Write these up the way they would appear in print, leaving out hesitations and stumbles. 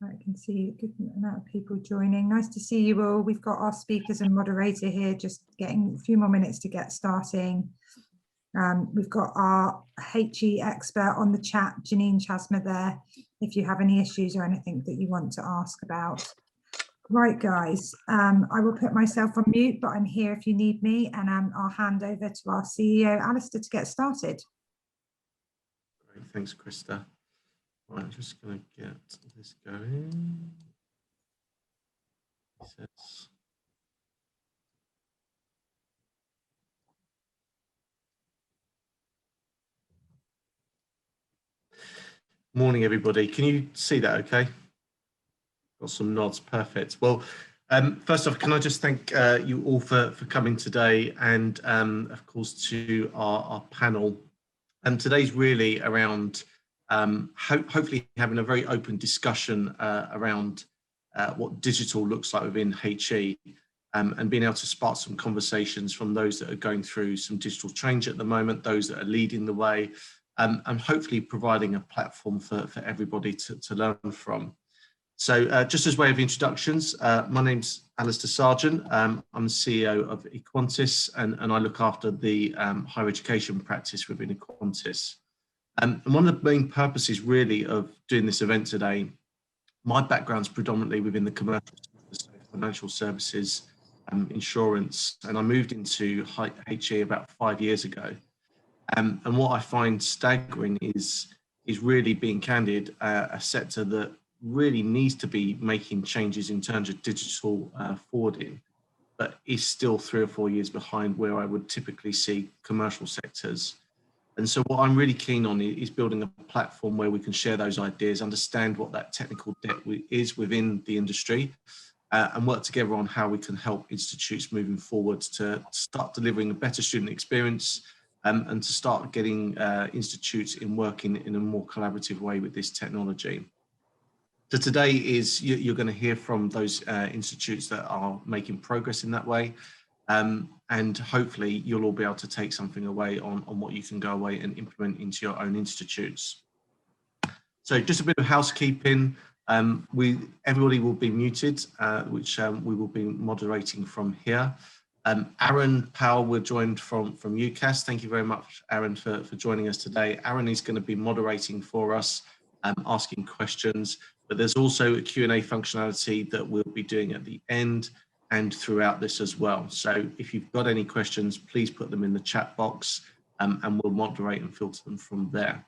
I can see a good amount of people joining. Nice to see you all. We've got our speakers and moderator here, just getting a few more minutes to get starting. We've got our HE expert on the chat, Janine Chasma there, if you have any issues or anything that you want to ask about. Right, guys, I will put myself on mute, but I'm here if you need me, and I'll hand over to our CEO, Alistair, to get started. Great, thanks, Krista. Right, I'm just going to get this going. Morning, everybody. Can you see that okay? Got some nods, perfect. Well, first off, can I just thank you all for coming today, and of course to our panel. And today's really around hopefully having a very open discussion around what digital looks like within HE, and being able to spark some conversations from those that are going through some digital change at the moment, those that are leading the way, and hopefully providing a platform for everybody to learn from. So just as way of introductions, my name's Alistair Sargent. I'm the CEO of Equantis, and I look after the higher education practice within Equantis. And one of the main purposes really of doing this event today, my background's predominantly within the commercial financial services, insurance, and I moved into HE about 5 years ago. And what I find staggering is really being candid, a sector that really needs to be making changes in terms of digital forwarding, but is still 3 or 4 years behind where I would typically see commercial sectors. And so what I'm really keen on is building a platform where we can share those ideas, understand what that technical debt is within the industry, and work together on how we can help institutes moving forward to start delivering a better student experience, and to start getting institutes working in a more collaborative way with this technology. So today you're going to hear from those institutes that are making progress in that way, and hopefully you'll all be able to take something away on what you can go away and implement into your own institutes. So just a bit of housekeeping. Everybody will be muted, which we will be moderating from here. Aaron Powell, we're joined from UCAS. Thank you very much, Aaron, for joining us today. Aaron is going to be moderating for us, asking questions, but there's also a Q&A functionality that we'll be doing at the end and throughout this as well. So if you've got any questions, please put them in the chat box, and we'll moderate and filter them from there.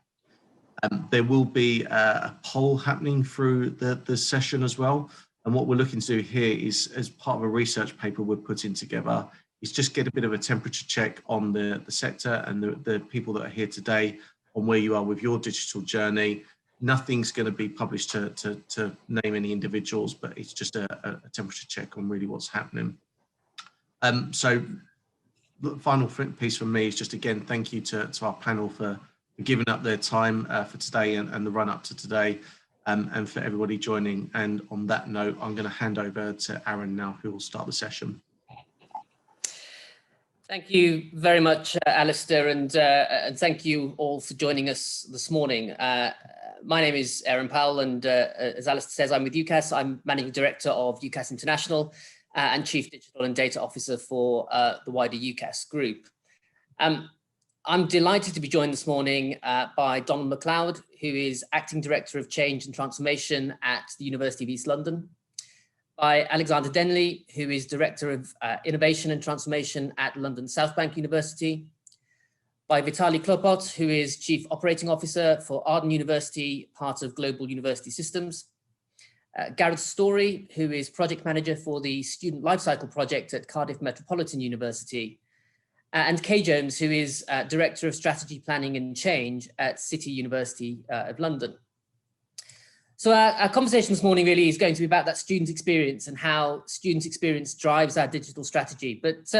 There will be a poll happening through the session as well. And what we're looking to do here is, as part of a research paper we're putting together, is just get a bit of a temperature check on the sector and the people that are here today on where you are with your digital journey. Nothing's going to be published to name any individuals, but it's just a temperature check on really what's happening. So the final piece from me is just, again, thank you to our panel for giving up their time for today and the run up to today. And for everybody joining. And on that note, I'm going to hand over to Aaron now, who will start the session. Thank you very much, Alistair, and thank you all for joining us this morning. My name is Aaron Powell, and as Alistair says, I'm with UCAS. I'm Managing Director of UCAS International and Chief Digital and Data Officer for the wider UCAS group. I'm delighted to be joined this morning by Donald MacLeod, who is Acting Director of Change and Transformation at the University of East London, by Alexander Denley, who is Director of Innovation and Transformation at London South Bank University, by Vitaly Klopot, who is Chief Operating Officer for Arden University, part of Global University Systems, Gareth Story, who is Project Manager for the Student Lifecycle Project at Cardiff Metropolitan University, and Kay Jones, who is Director of Strategy Planning and Change at City University of London. So our conversation this morning really is going to be about that student experience and how student experience drives our digital strategy. But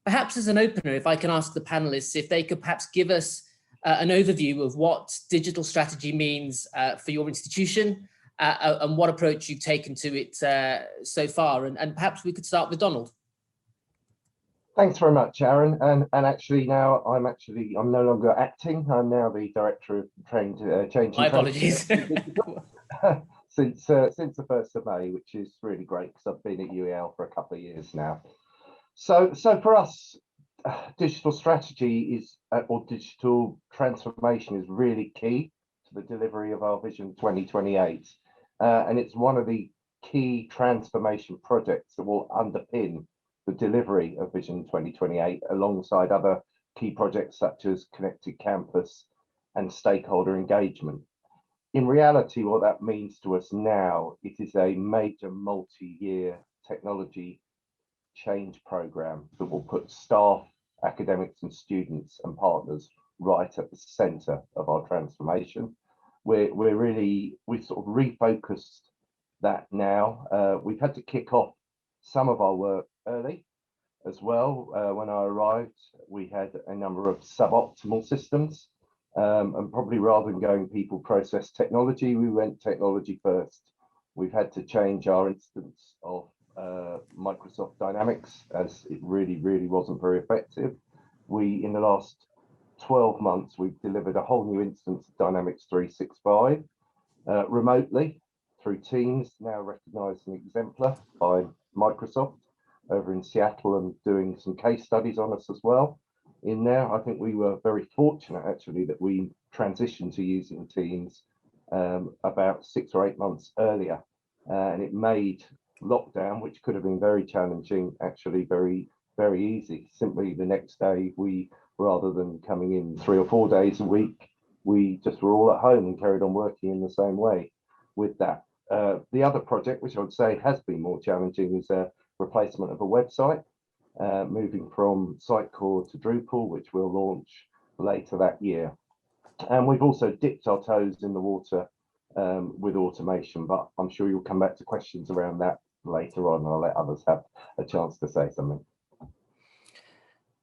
perhaps as an opener, if I can ask the panelists if they could perhaps give us an overview of what digital strategy means for your institution and what approach you've taken to it so far. And perhaps we could start with Donald. Thanks very much, Aaron. And actually now I'm no longer acting. I'm now the Director of Change. My apologies. since the 1st of May, which is really great because I've been at UEL for a couple of years now. So for us, digital strategy is, or digital transformation is really key to the delivery of our Vision 2028. And it's one of the key transformation projects that will underpin the delivery of Vision 2028 alongside other key projects such as Connected Campus and stakeholder engagement. In reality, what that means to us now, it is a major multi-year technology change program that will put staff, academics and students and partners right at the center of our transformation. We've sort of refocused that now. We've had to kick off some of our work early as well. When I arrived, we had a number of suboptimal systems, and probably rather than going people, process, technology, we went technology first. We've had to change our instance of Microsoft Dynamics as it really wasn't very effective. In the last 12 months, we've delivered a whole new instance of Dynamics 365 remotely through Teams, now recognized an exemplar by Microsoft over in Seattle and doing some case studies on us as well. In there, I think we were very fortunate actually that we transitioned to using Teams about 6 or 8 months earlier, and it made lockdown, which could have been very challenging, actually very easy. Simply the next day, we, rather than coming in 3 or 4 days a week, we just were all at home and carried on working in the same way with that. The other project, which I would say has been more challenging, is a replacement of a website, moving from Sitecore to Drupal, which we'll launch later that year. And we've also dipped our toes in the water with automation, but I'm sure you'll come back to questions around that later on. I'll let others have a chance to say something.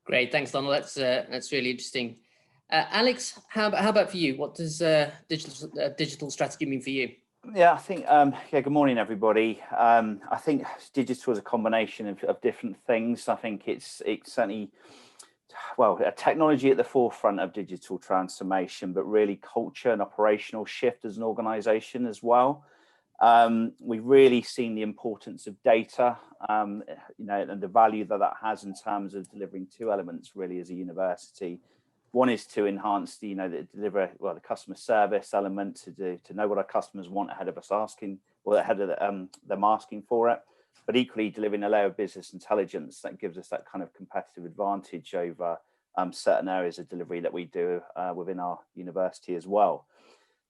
Great, thanks, Donald. That's really interesting. Alex, how about for you? What does digital strategy mean for you? Yeah, I think, good morning, everybody. I think digital is a combination of different things. I think it's certainly, well, a technology at the forefront of digital transformation, but really culture and operational shift as an organization as well. We've really seen the importance of data, and the value that has in terms of delivering 2 elements really as a university. One is to enhance the the customer service element, to know what our customers want ahead of us asking, or ahead of them asking for it, but equally delivering a layer of business intelligence that gives us that kind of competitive advantage over certain areas of delivery that we do within our university as well.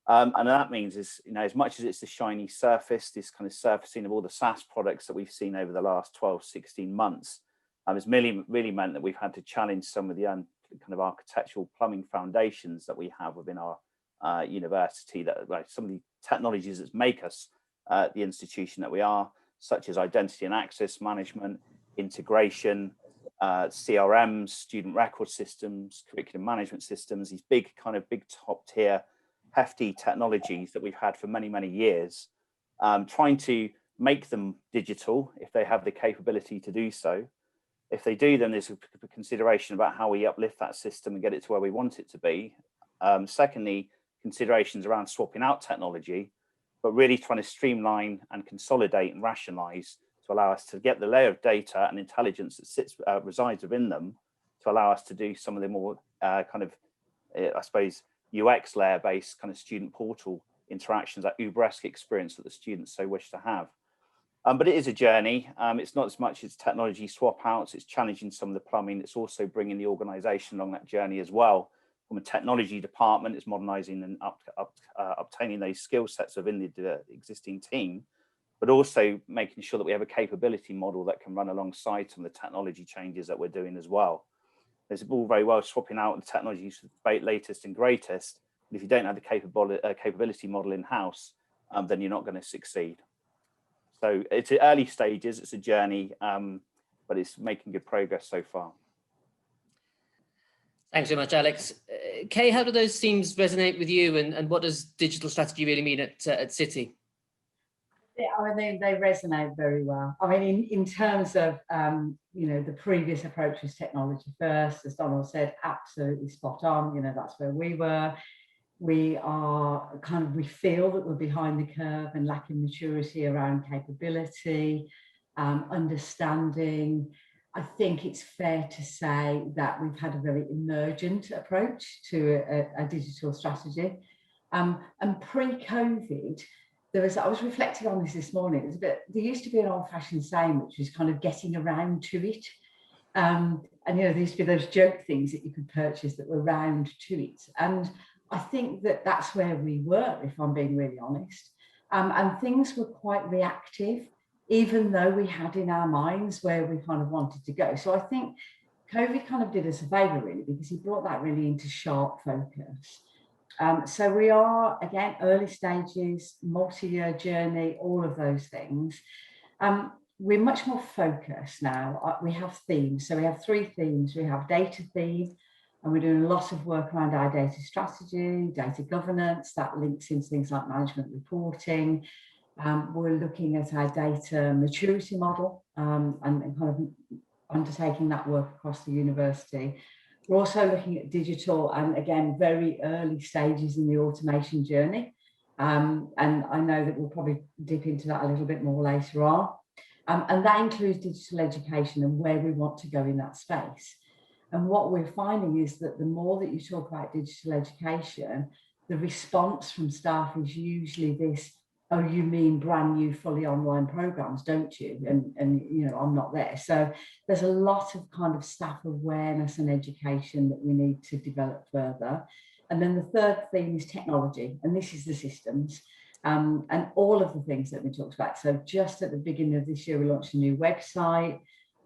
And that means is, as much as it's the shiny surface, this kind of surfacing of all the SaaS products that we've seen over the last 12, 16 months, it's really meant that we've had to challenge some of the kind of architectural plumbing foundations that we have within our university, that some of the technologies that make us the institution that we are, such as identity and access management, integration, CRMs, student record systems, curriculum management systems, these big top tier hefty technologies that we've had for many years, trying to make them digital if they have the capability to do so. If they do, then there's a consideration about how we uplift that system and get it to where we want it to be. Secondly, considerations around swapping out technology, but really trying to streamline and consolidate and rationalize to allow us to get the layer of data and intelligence that resides within them, to allow us to do some of the more I suppose, UX layer based kind of student portal interactions, that Uber-esque experience that the students so wish to have. But it is a journey. It's not as much as technology swap outs, it's challenging some of the plumbing. It's also bringing the organization along that journey as well. From a technology department, it's modernizing and obtaining those skill sets within the existing team, but also making sure that we have a capability model that can run alongside some of the technology changes that we're doing as well. There's all very well swapping out the technologies for the latest and greatest, but if you don't have the capability model in-house, then you're not going to succeed. So it's early stages, it's a journey, but it's making good progress so far. Thanks very much, Alex. Kay, how do those themes resonate with you, and what does digital strategy really mean at City? Yeah, I mean, they resonate very well. I mean, in terms of, the previous approach was technology first, as Donald said, absolutely spot on. That's where we were. We feel that we're behind the curve and lacking maturity around capability, understanding. I think it's fair to say that we've had a very emergent approach to a digital strategy. And pre-COVID, I was reflecting on this morning. There used to be an old-fashioned saying, which was kind of getting around to it. And there used to be those joke things that you could purchase that were round to it. And I think that that's where we were, if I'm being really honest. And things were quite reactive, even though we had in our minds where we kind of wanted to go. So I think COVID kind of did us a favour, really, because he brought that really into sharp focus. So we are, again, early stages, multi-year journey, all of those things. We're much more focused now. We have themes. So we have 3 themes. We have data theme, and we're doing a lot of work around our data strategy, data governance, that links into things like management reporting. We're looking at our data maturity model and kind of undertaking that work across the university. We're also looking at digital and, again, very early stages in the automation journey. And I know that we'll probably dip into that a little bit more later on. And that includes digital education and where we want to go in that space. And what we're finding is that the more that you talk about digital education, the response from staff is usually this, oh, you mean brand new fully online programs, don't you? And I'm not there. So there's a lot of kind of staff awareness and education that we need to develop further. And then the third theme is technology, and this is the systems. And all of the things that we talked about. So just at the beginning of this year, we launched a new website.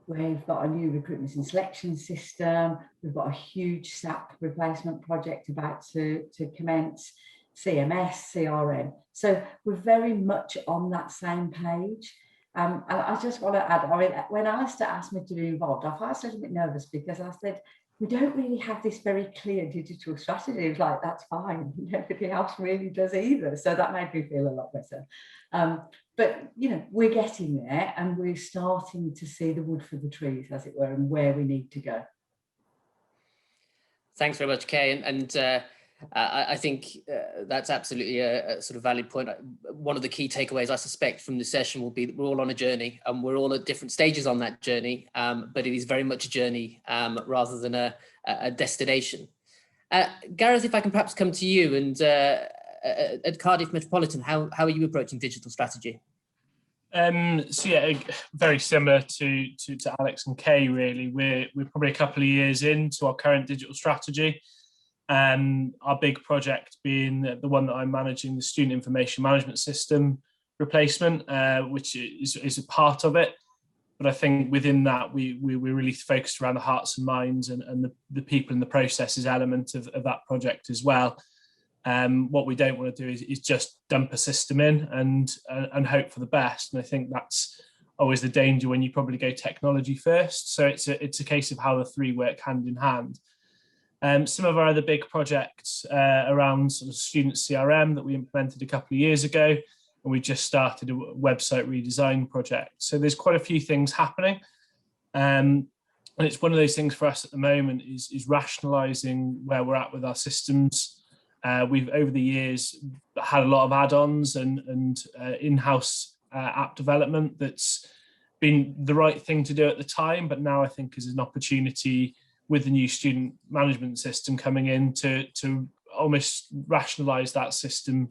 We've got a new recruitment and selection system. We've got a huge SAP replacement project about to commence, CMS, CRM. So we're very much on that same page. And I just want to add, when Alistair asked me to be involved, I felt a little bit nervous because I said, we don't really have this very clear digital strategy. It was like, that's fine. Everything else really does either. So that made me feel a lot better. But, we're getting there and we're starting to see the wood for the trees, as it were, and where we need to go. Thanks very much, Kay. And I think that's absolutely a sort of valid point. One of the key takeaways, I suspect, from this session will be that we're all on a journey and we're all at different stages on that journey, but it is very much a journey rather than a destination. Gareth, if I can perhaps come to you, and at Cardiff Metropolitan, how are you approaching digital strategy? So yeah, very similar to Alex and Kay, really. We're probably a couple of years into our current digital strategy. Our big project being the one that I'm managing, the student information management system replacement, which is a part of it. But I think within that, we're really focused around the hearts and minds and the people and the processes element of that project as well. What we don't want to do is just dump a system in and hope for the best. And I think that's always the danger when you probably go technology first. So it's a case of how the 3 work hand in hand. Some of our other big projects around sort of student CRM that we implemented a couple of years ago, and we just started a website redesign project. So there's quite a few things happening. And it's one of those things for us at the moment is rationalising where we're at with our systems. We've, over the years, had a lot of add-ons and in-house app development that's been the right thing to do at the time, but now I think is an opportunity with the new student management system coming in to almost rationalise that system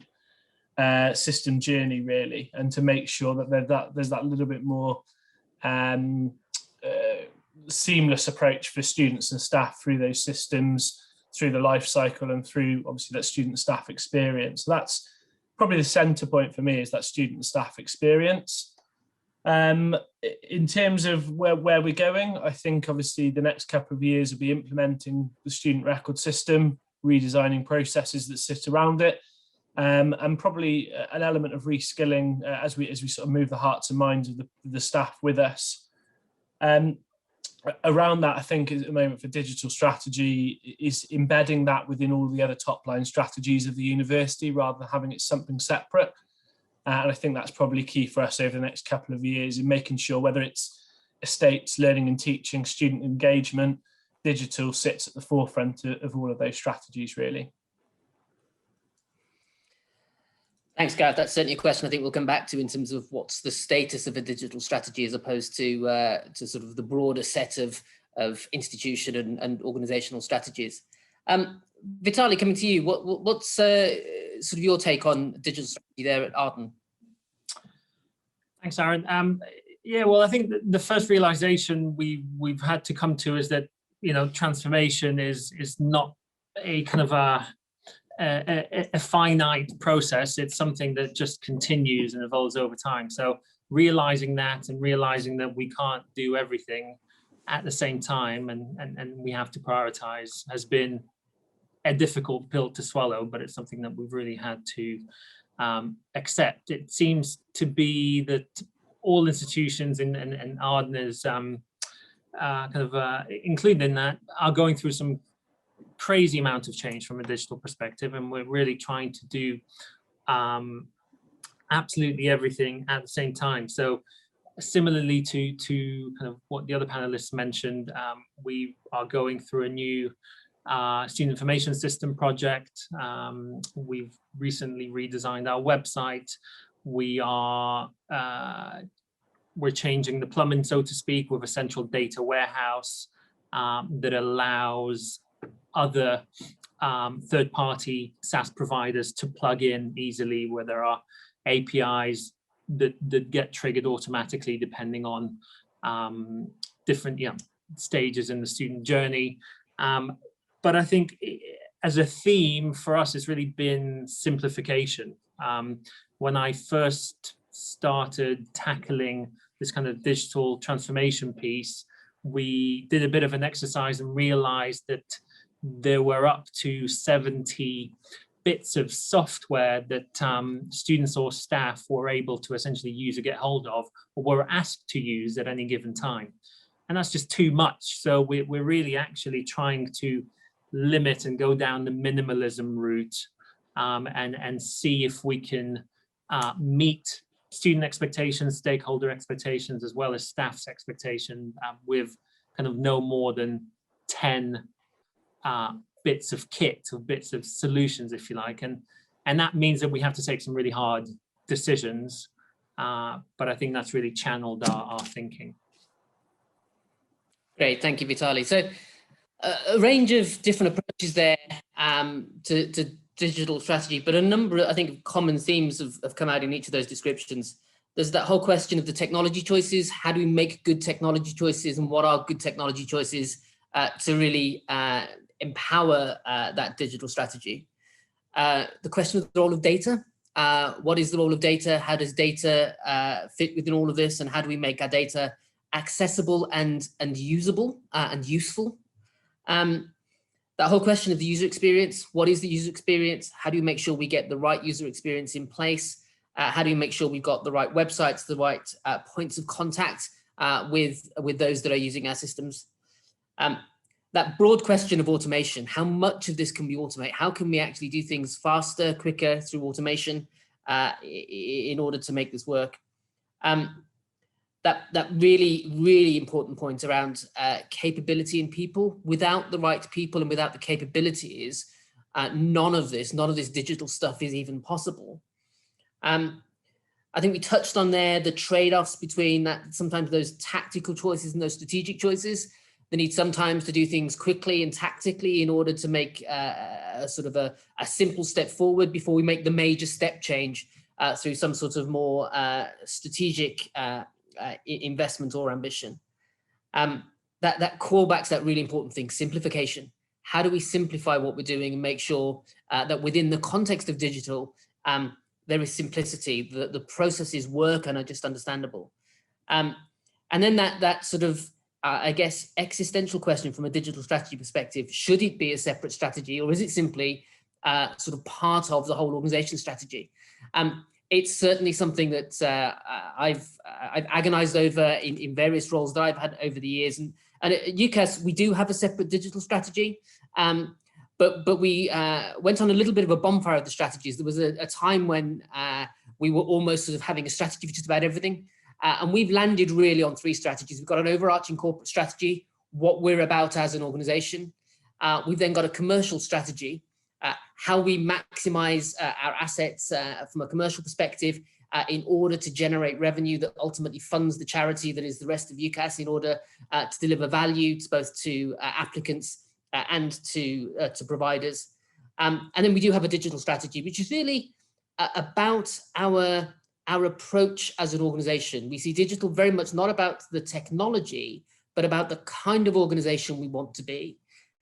journey, really, and to make sure that there's that little bit more seamless approach for students and staff through those systems, through the life cycle and through obviously that student staff experience. So that's probably the centre point for me, is that student staff experience. In terms of where we're going, I think obviously the next couple of years will be implementing the student record system, redesigning processes that sit around it, and probably an element of reskilling as we sort of move the hearts and minds of the staff with us. Around that, I think at the moment for digital strategy is embedding that within all the other top line strategies of the university rather than having it something separate. And I think that's probably key for us over the next couple of years in making sure whether it's estates, learning and teaching, student engagement, digital sits at the forefront of all of those strategies, really. Thanks, Gareth. That's certainly a question I think we'll come back to in terms of what's the status of a digital strategy as opposed to sort of the broader set of institution and organizational strategies. Vitaly, coming to you, what's sort of your take on digital strategy there at Arden? Thanks, Aaron. Yeah, well, I think the first realization we've had to come to is that, you know, transformation is not a kind of a finite process. It's something that just continues and evolves over time. So realizing that and realizing that we can't do everything at the same time and we have to prioritize has been a difficult pill to swallow, but it's something that we've really had to accept. It seems to be that all institutions and Arden is included in that, are going through some crazy amount of change from a digital perspective, and we're really trying to do absolutely everything at the same time. So similarly to kind of what the other panelists mentioned, we are going through a new student information system project. We've recently redesigned our website. We're changing the plumbing, so to speak, with a central data warehouse that allows other third-party SaaS providers to plug in easily, where there are APIs that get triggered automatically depending on different stages in the student journey. But I think as a theme for us, it's really been simplification. When I first started tackling this kind of digital transformation piece, we did a bit of an exercise and realized that there were up to 70 bits of software that students or staff were able to essentially use or get hold of, or were asked to use at any given time. And that's just too much. So we're really actually trying to limit and go down the minimalism route and see if we can meet student expectations, stakeholder expectations, as well as staff's expectation with kind of no more than 10 bits of kit or bits of solutions, if you like. And that means that we have to take some really hard decisions. But I think that's really channeled our thinking. Great, thank you, Vitaly. So a range of different approaches there to digital strategy, but a number, I think, of common themes have come out in each of those descriptions. There's that whole question of the technology choices. How do we make good technology choices, and what are good technology choices to really empower that digital strategy? The question of the role of data. What is the role of data? How does data fit within all of this? And how do we make our data accessible and usable and useful? That whole question of the user experience. What is the user experience? How do you make sure we get the right user experience in place? How do you make sure we've got the right websites, the right points of contact with those that are using our systems? That broad question of automation. How much of this can we automate? How can we actually do things faster, quicker through automation in order to make this work? That really, really important point around capability in people. Without the right people and without the capabilities, none of this digital stuff is even possible. I think we touched on there the trade-offs between that, sometimes those tactical choices and those strategic choices. The need sometimes to do things quickly and tactically in order to make a simple step forward before we make the major step change through some sort of more strategic investment or ambition. That callbacks that really important thing, simplification. How do we simplify what we're doing and make sure that within the context of digital, there is simplicity, the processes work and are just understandable. And then that sort of, I guess, existential question from a digital strategy perspective, should it be a separate strategy, or is it simply sort of part of the whole organization strategy? It's certainly something that I've agonized over in various roles that I've had over the years. And at UCAS, we do have a separate digital strategy, but we went on a little bit of a bonfire of the strategies. There was a time when we were almost sort of having a strategy for just about everything. And we've landed really on 3 strategies. We've got an overarching corporate strategy, what we're about as an organization. We've then got a commercial strategy, how we maximize our assets from a commercial perspective in order to generate revenue that ultimately funds the charity that is the rest of UCAS, in order to deliver value to both to applicants and to providers. And then we do have a digital strategy, which is really about our approach as an organization. We see digital very much not about the technology, but about the kind of organization we want to be,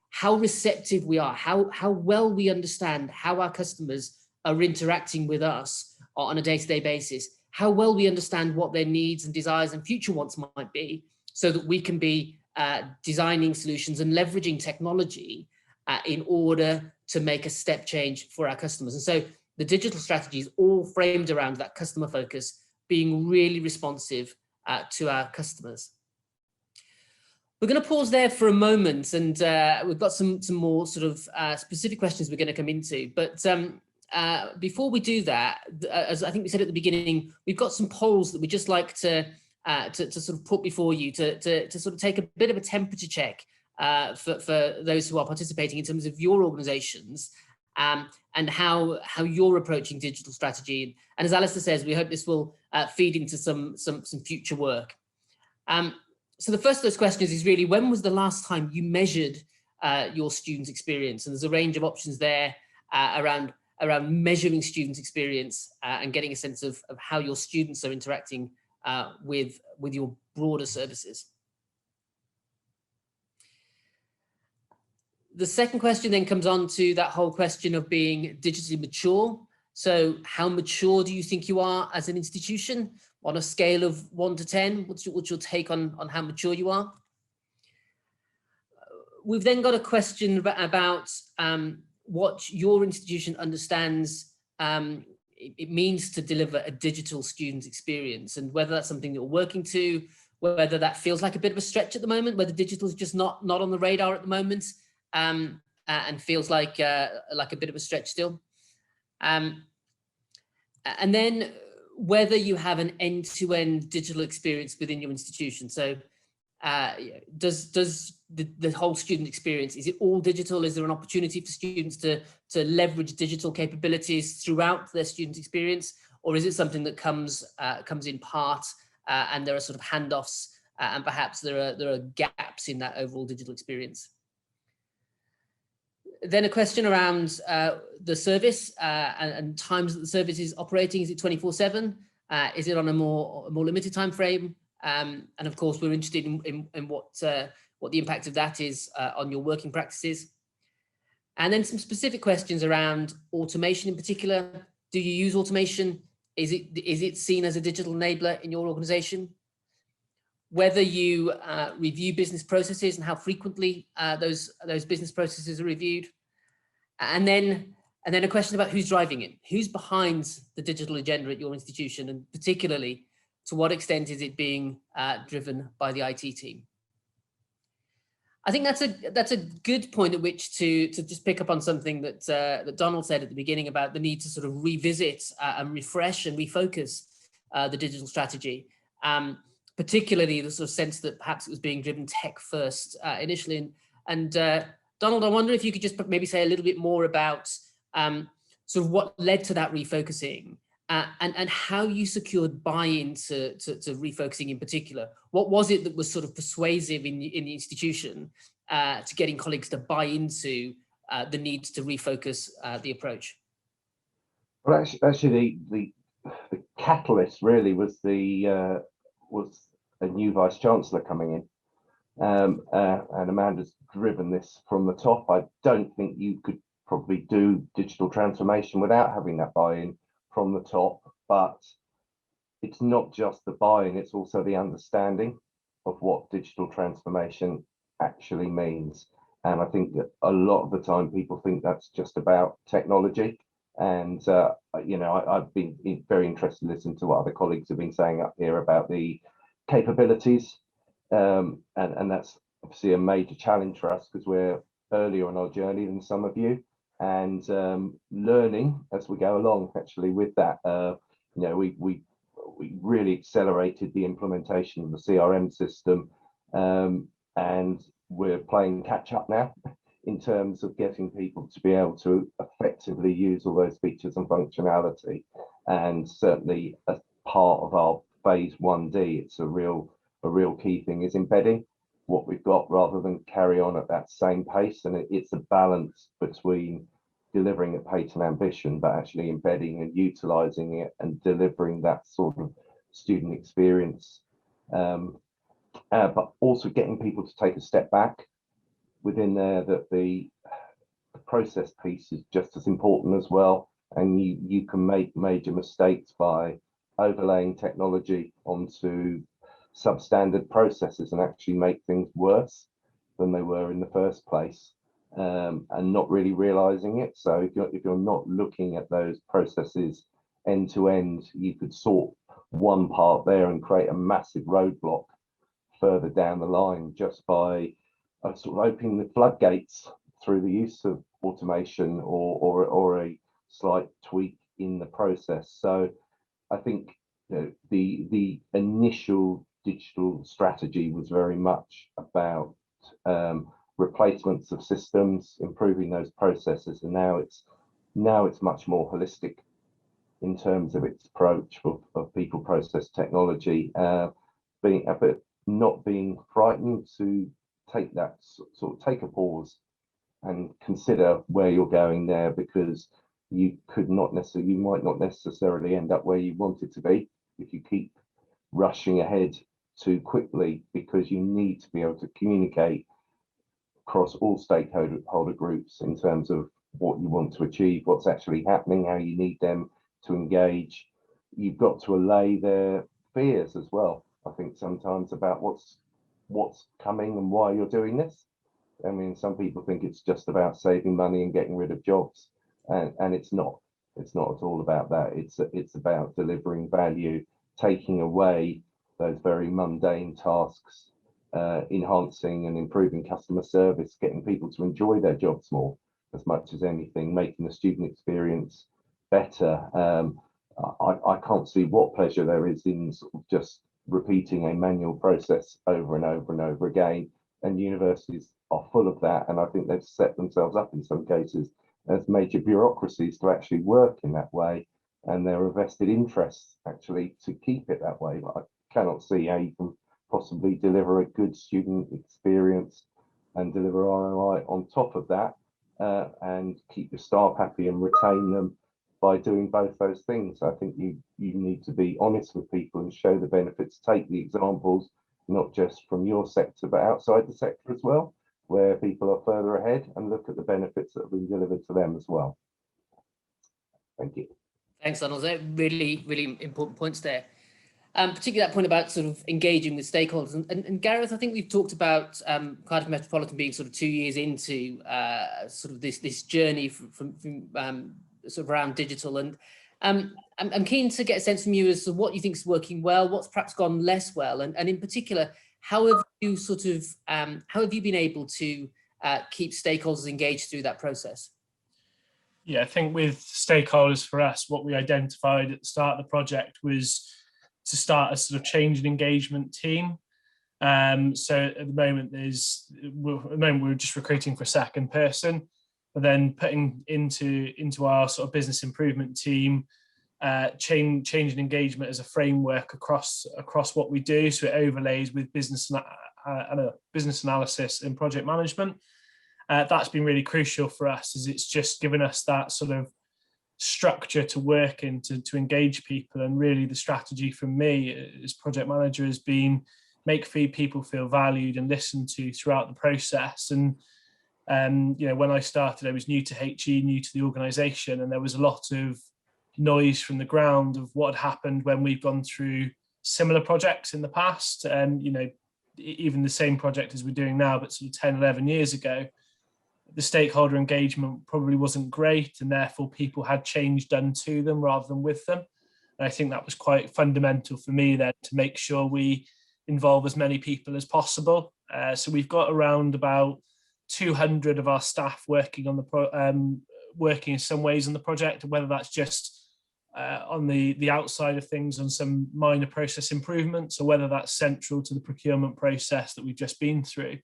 how receptive we are, how well we understand how our customers are interacting with us on a day-to-day basis, how well we understand what their needs and desires and future wants might be, so that we can be designing solutions and leveraging technology in order to make a step change for our customers. And so the digital strategy is all framed around that customer focus, being really responsive to our customers. We're going to pause there for a moment, and we've got some more sort of specific questions we're going to come into. But before we do that, as I think we said at the beginning, we've got some polls that we'd just like to sort of put before you to sort of take a bit of a temperature check for those who are participating in terms of your organisations and how you're approaching digital strategy. And as Alistair says, we hope this will feed into some future work. So the first of those questions is really, when was the last time you measured your students' experience? And there's a range of options there around measuring students' experience and getting a sense of how your students are interacting with your broader services. The second question then comes on to that whole question of being digitally mature. So how mature do you think you are as an institution on a scale of 1 to 10? What's your take on how mature you are? We've then got a question about what your institution understands it means to deliver a digital student experience, and whether that's something that you're working to, whether that feels like a bit of a stretch at the moment, whether digital is just not on the radar at the moment, and feels like a bit of a stretch still. And then whether you have an end-to-end digital experience within your institution. So does the whole student experience, is it all digital? Is there an opportunity for students to leverage digital capabilities throughout their student experience? Or is it something that comes in part and there are sort of handoffs and perhaps there are gaps in that overall digital experience? Then a question around the service and times that the service is operating. Is it 24/7? Is it on a more limited time frame? And of course, we're interested in what the impact of that is on your working practices. And then some specific questions around automation in particular. Do you use automation? Is it seen as a digital enabler in your organization? Whether you review business processes and how frequently those business processes are reviewed. And then a question about who's driving it, who's behind the digital agenda at your institution, and particularly to what extent is it being driven by the IT team. I think that's a good point at which to just pick up on something that Donald said at the beginning about the need to sort of revisit and refresh and refocus the digital strategy. Particularly the sort of sense that perhaps it was being driven tech first initially. And Donald, I wonder if you could just maybe say a little bit more about sort of what led to that refocusing and how you secured buy-in to refocusing in particular. What was it that was sort of persuasive in the institution to getting colleagues to buy into the need to refocus the approach? Well, actually the catalyst really was was a new Vice Chancellor coming in, and Amanda's driven this from the top. I don't think you could probably do digital transformation without having that buy-in from the top, but it's not just the buy-in, it's also the understanding of what digital transformation actually means. And I think that a lot of the time people think that's just about technology. And, you know, I've been very interested to listen to what other colleagues have been saying up here about the capabilities. And that's obviously a major challenge for us because we're earlier on our journey than some of you, and learning as we go along. Actually, with that, you know, we really accelerated the implementation of the CRM system, and we're playing catch up now in terms of getting people to be able to effectively use all those features and functionality. And certainly as part of our phase 1D, it's a real key thing is embedding what we've got rather than carry on at that same pace. And it's a balance between delivering at pace and ambition, but actually embedding and utilizing it and delivering that sort of student experience. But also getting people to take a step back within there, that the process piece is just as important as well. And you can make major mistakes by overlaying technology onto substandard processes and actually make things worse than they were in the first place, and not really realizing it. So if you're not looking at those processes end to end, you could sort one part there and create a massive roadblock further down the line just by sort of opening the floodgates through the use of automation or a slight tweak in the process. So I think the initial digital strategy was very much about replacements of systems, improving those processes, and now it's much more holistic in terms of its approach of people, process, technology, but not being frightened to take that take a pause and consider where you're going there, because you might not necessarily end up where you want it to be if you keep rushing ahead too quickly, because you need to be able to communicate across all stakeholder groups in terms of what you want to achieve, what's actually happening, how you need them to engage. You've got to allay their fears as well, I think, sometimes about what's coming and why you're doing this. I mean, some people think it's just about saving money and getting rid of jobs, and it's not. It's not at all about that. It's about delivering value, taking away those very mundane tasks, enhancing and improving customer service, getting people to enjoy their jobs more as much as anything, making the student experience better. I can't see what pleasure there is in sort of just repeating a manual process over and over and over again, and universities are full of that, and I think they've set themselves up in some cases as major bureaucracies to actually work in that way, and there are vested interests actually to keep it that way. But I cannot see how you can possibly deliver a good student experience and deliver ROI on top of that, and keep your staff happy and retain them by doing both those things. I think you need to be honest with people and show the benefits, take the examples, not just from your sector, but outside the sector as well, where people are further ahead, and look at the benefits that have been delivered to them as well. Thank you. Thanks, Arnold. Really, really important points there. Particularly that point about sort of engaging with stakeholders. And Gareth, I think we've talked about Cardiff Metropolitan being sort of 2 years into sort of this journey from sort of around digital. And I'm keen to get a sense from you as to what you think is working well, what's perhaps gone less well, and in particular, how have you been able to keep stakeholders engaged through that process? Yeah, I think with stakeholders for us, what we identified at the start of the project was to start a sort of change and engagement team. So at the moment, we're just recruiting for a second person, but then putting into our sort of business improvement team, change and engagement as a framework across what we do. So it overlays with business analysis and project management. That's been really crucial for us, as it's just given us that sort of structure to work in to engage people. And really the strategy from me as project manager has been make people feel valued and listened to throughout the process. And when I started, I was new to HE, new to the organisation, and there was a lot of noise from the ground of what had happened when we've gone through similar projects in the past, and even the same project as we're doing now, but sort of 10, 11 years ago. The stakeholder engagement probably wasn't great, and therefore people had change done to them rather than with them. And I think that was quite fundamental for me then, to make sure we involve as many people as possible. So we've got around about 200 of our staff working on working in some ways on the project, whether that's just on the outside of things on some minor process improvements, or whether that's central to the procurement process that we've just been through.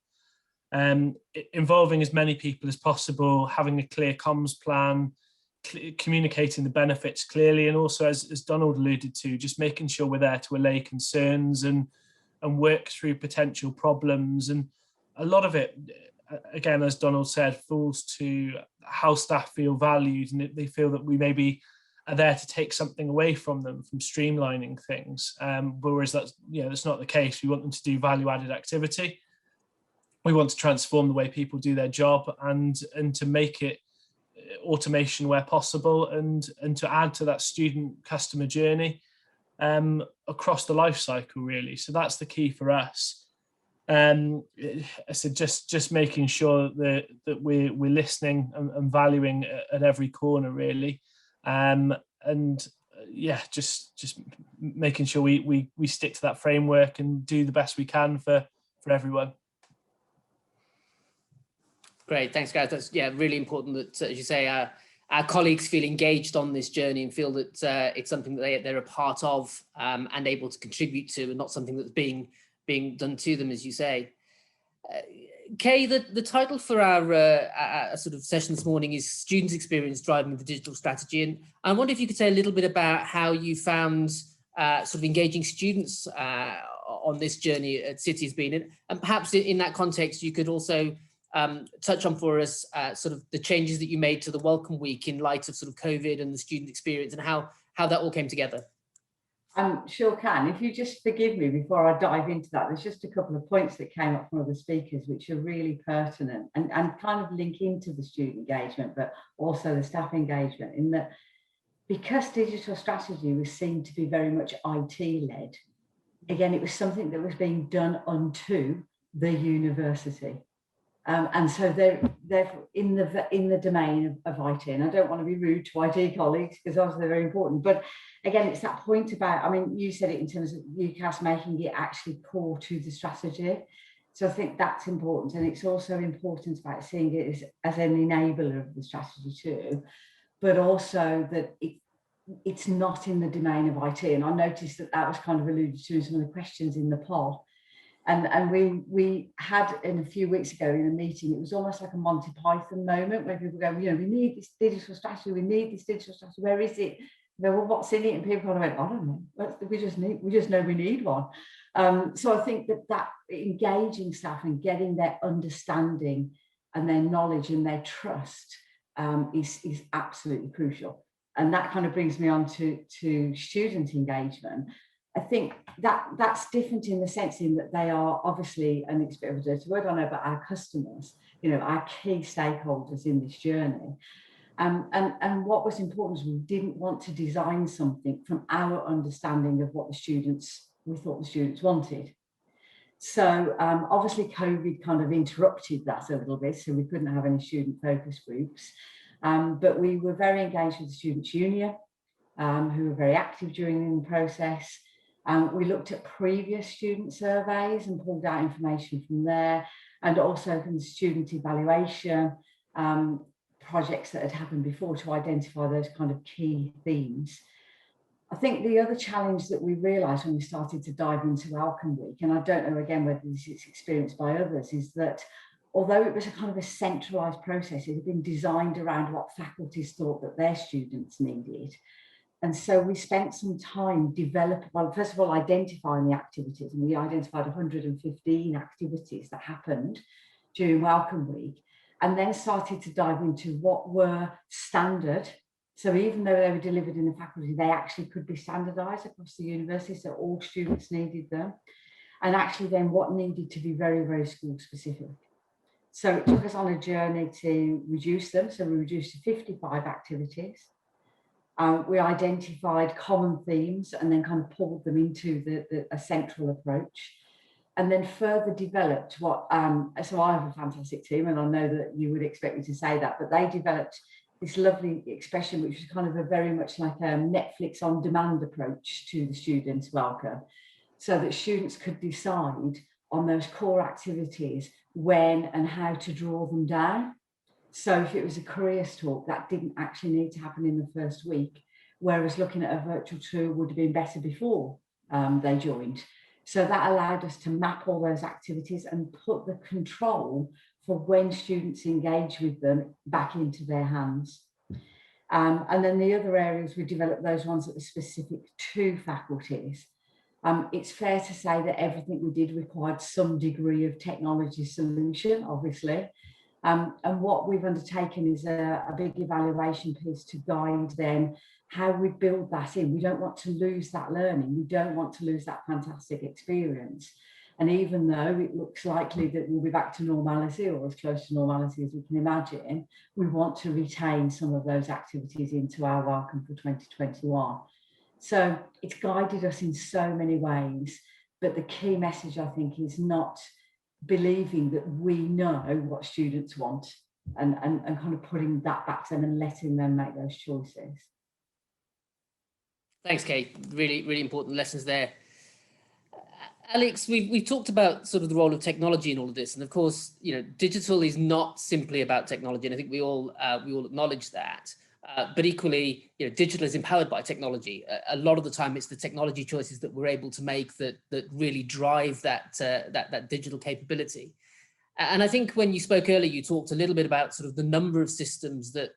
involving as many people as possible, having a clear comms plan, communicating the benefits clearly, and also, as Donald alluded to, just making sure we're there to allay concerns and work through potential problems. And a lot of it, again, as Donald said, falls to how staff feel valued, and they feel that we maybe are there to take something away from them, from streamlining things. Whereas that's not the case. We want them to do value-added activity. We want to transform the way people do their job and to make it automation where possible, and to add to that student customer journey across the life cycle, really. So that's the key for us. I said just making sure that we're listening and valuing at every corner, really, just making sure we stick to that framework and do the best we can for everyone. Great, thanks, guys. That's really important that, as you say, our colleagues feel engaged on this journey and feel that it's something that they're a part of and able to contribute to, and not something that's being done to them, as you say. Kay, the title for our sort of session this morning is Student Experience Driving the Digital Strategy. And I wonder if you could say a little bit about how you found sort of engaging students on this journey at City has been. And perhaps in that context, you could also touch on for us sort of the changes that you made to the Welcome Week in light of sort of COVID and the student experience, and how that all came together. Sure can. If you just forgive me before I dive into that, there's just a couple of points that came up from other speakers which are really pertinent and kind of link into the student engagement, but also the staff engagement, in that because digital strategy was seen to be very much IT-led, again, it was something that was being done unto the university. And so they're in the domain of IT, and I don't want to be rude to IT colleagues because obviously they're very important. But again, it's that point about, I mean, you said it in terms of UCAS making it actually core to the strategy. So I think that's important, and it's also important about seeing it as an enabler of the strategy too, but also that it's not in the domain of IT. And I noticed that was kind of alluded to in some of the questions in the poll. And we had, in a few weeks ago in a meeting, it was almost like a Monty Python moment where people go, we need this digital strategy, where is it? Well, what's in it? And people kind of went, I don't know, we just know we need one. So I think that engaging staff and getting their understanding and their knowledge and their trust is absolutely crucial. And that kind of brings me on to student engagement. I think that's different in the sense in that they are obviously, and it's a bit of a dirty word, I know, but our customers, our key stakeholders in this journey. And what was important is we didn't want to design something from our understanding of what we thought the students wanted. So obviously COVID kind of interrupted that a little bit, so we couldn't have any student focus groups. But we were very engaged with the Students' Union, who were very active during the process. We looked at previous student surveys and pulled out information from there, and also from the student evaluation projects that had happened before to identify those kind of key themes. I think the other challenge that we realised when we started to dive into Welcome Week, and I don't know again whether this is experienced by others, is that although it was a kind of a centralised process, it had been designed around what faculties thought that their students needed. And so we spent some time first of all, identifying the activities, and we identified 115 activities that happened during Welcome Week, and then started to dive into what were standard. So even though they were delivered in the faculty, they actually could be standardised across the university, so all students needed them. And actually then what needed to be very, very school specific. So it took us on a journey to reduce them. So we reduced to 55 activities. We identified common themes and then kind of pulled them into a central approach, and then further developed what, so I have a fantastic team, and I know that you would expect me to say that, but they developed this lovely expression, which was kind of a very much like a Netflix on demand approach to the students' welcome, so that students could decide on those core activities when and how to draw them down. So if it was a careers talk, that didn't actually need to happen in the first week, whereas looking at a virtual tour would have been better before they joined. So that allowed us to map all those activities and put the control for when students engage with them back into their hands. And then the other areas, we developed those ones that were specific to faculties. It's fair to say that everything we did required some degree of technology solution, obviously. And what we've undertaken is a big evaluation piece to guide them how we build that in. We don't want to lose that learning. We don't want to lose that fantastic experience. And even though it looks likely that we'll be back to normality, or as close to normality as we can imagine, we want to retain some of those activities into our welcome for 2021. So it's guided us in so many ways, but the key message, I think, is not believing that we know what students want and kind of putting that back to them and letting them make those choices. Thanks, Kate. Really, really important lessons there. Alex, we've talked about sort of the role of technology in all of this, and of course, you know, digital is not simply about technology, and I think we all acknowledge that. But equally, you know, digital is empowered by technology. A lot of the time, it's the technology choices that we're able to make that really drive that digital capability. And I think when you spoke earlier, you talked a little bit about sort of the number of systems that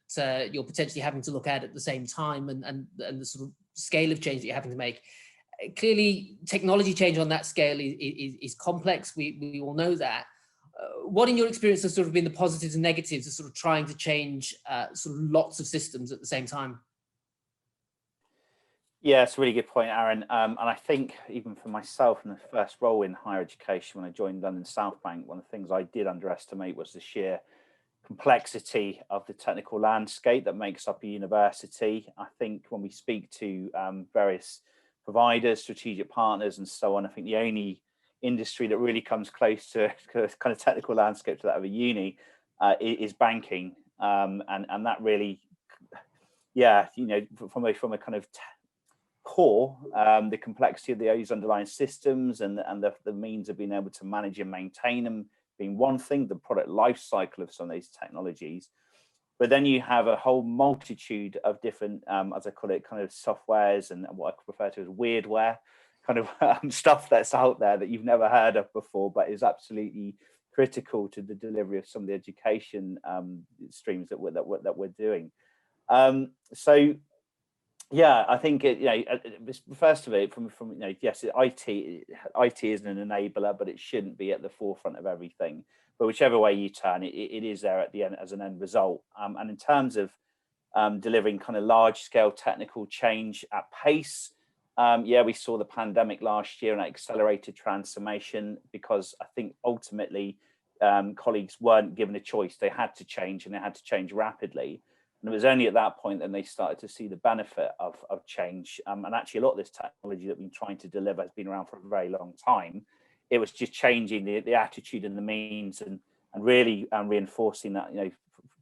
you're potentially having to look at the same time, and the sort of scale of change that you're having to make. Clearly, technology change on that scale is complex. We all know that. What, in your experience, has sort of been the positives and negatives of sort of trying to change sort of lots of systems at the same time? Yeah, it's a really good point, Aaron. And I think even for myself in the first role in higher education, when I joined London South Bank, one of the things I did underestimate was the sheer complexity of the technical landscape that makes up a university. I think when we speak to various providers, strategic partners, and so on, I think the only industry that really comes close to kind of technical landscape to that of a uni is banking, and that really, yeah, you know, from a kind of core, the complexity of those underlying systems and the means of being able to manage and maintain them being one thing, the product life cycle of some of these technologies. But then you have a whole multitude of different, as I call it, kind of softwares and what I refer to as weirdware, kind of stuff that's out there that you've never heard of before, but is absolutely critical to the delivery of some of the education streams that we're doing. So, yeah, I think you know, first of it, from you know, yes, IT isn't an enabler, but it shouldn't be at the forefront of everything. But whichever way you turn it, it is there at the end as an end result. And in terms of delivering kind of large scale technical change at pace, yeah, we saw the pandemic last year and accelerated transformation, because I think ultimately colleagues weren't given a choice. They had to change, and they had to change rapidly. And it was only at that point that they started to see the benefit of change. And actually a lot of this technology that we've been trying to deliver has been around for a very long time. It was just changing the attitude and the means, and really reinforcing that, you know,